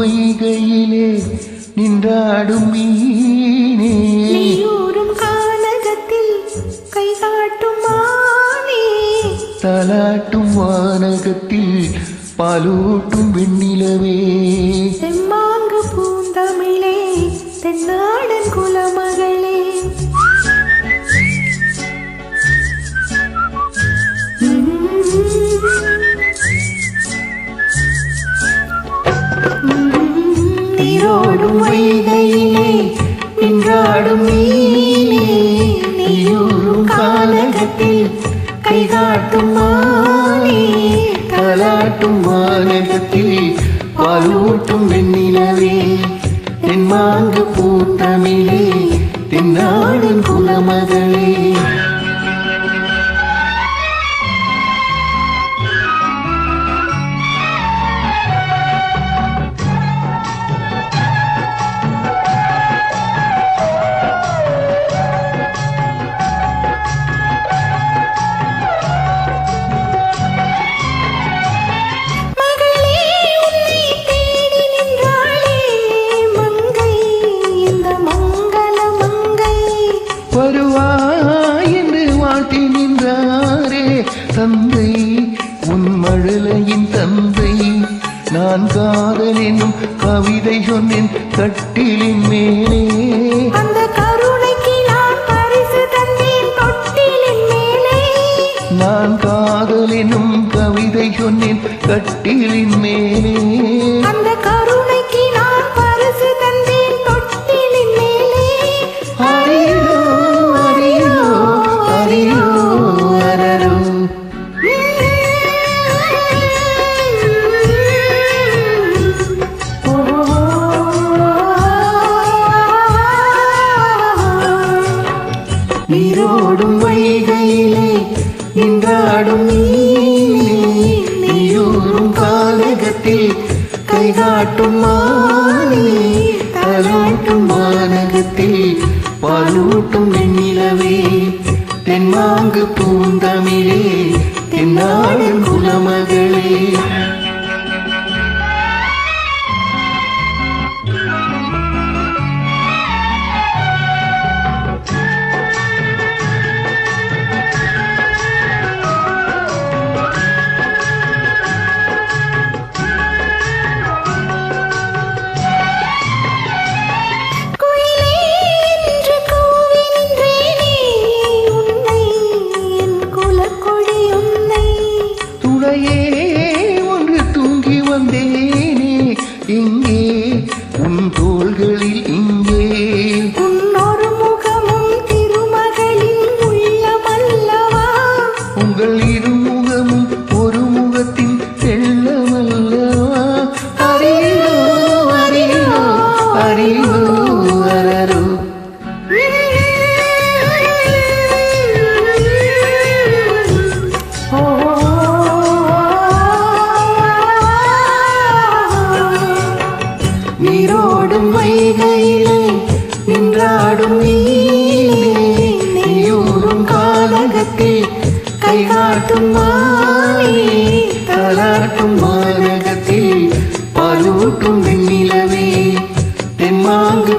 வைகையிலே நின்றாடும் மீனே நீயூரும் கானகத்தில் கை காட்டும் மானே தாலாட்டும் வானகத்தில் பாலூட்டும் வெண்ணிலவே செம்மாங்கு பூந்தமிழே தென்னாடன் குலமகளே நீரோடும் வைகையிலே நின்றாடும் மீனே நீயூரும் கானகத்தில் கை காட்டும் மானே தாலாட்டும் வானகத்தில் பாலூட்டும் வெண்ணிலவே தென்மாங்கு பூத்தமிழே தென்னாடன் குலமகளே வருவாய் என்று வாழ்த்தி நின்றாரே தந்தை உன் மழலையின் தந்தை நான் காதல் என்னும் கவிதை சொன்னேன் கட்டிலின் மேலே அந்த கருணைக்கு நான் பரிசு தந்தேன் தொட்டிலின் மேலே நான் காதல் என்னும் கவிதை சொன்னேன் கட்டிலின் மேலே அந்த கருணைக்கு நான் பரிசு தந்தேன் தொட்டிலின் மேலே அரியோ அரியோ அரியோ அரரோ நீரோடும் வைகையிலே நின்றாடும் மீனே நீயூரும் கானகத்தில் கை காட்டும் மானே தாலாட்டும் வானகத்தில் பாலூட்டும் வெண்ணிலவே தென்மாங்கு பூந்தமிழே தென்னாடன் குலமகளே ஒன்று தூங்கி வந்தேனே இங்கே உன் தோள்களில் இங்கே உன்னொரு முகமும் திருமகளின் உள்ளமல்லவா உங்கள் இருமுகமும் ஒரு முகத்தின் செல்லமல்லவா அறியோ அறியோ அறியோ அரரோ நீரோடும் வைகையிலே நின்றாடும் மீனே நீயூரும் கானகத்தில் கை காட்டும் மானே தாலாட்டும் வானகத்தில் பாலூட்டும் வெண்ணிலவே தென்மாங்கு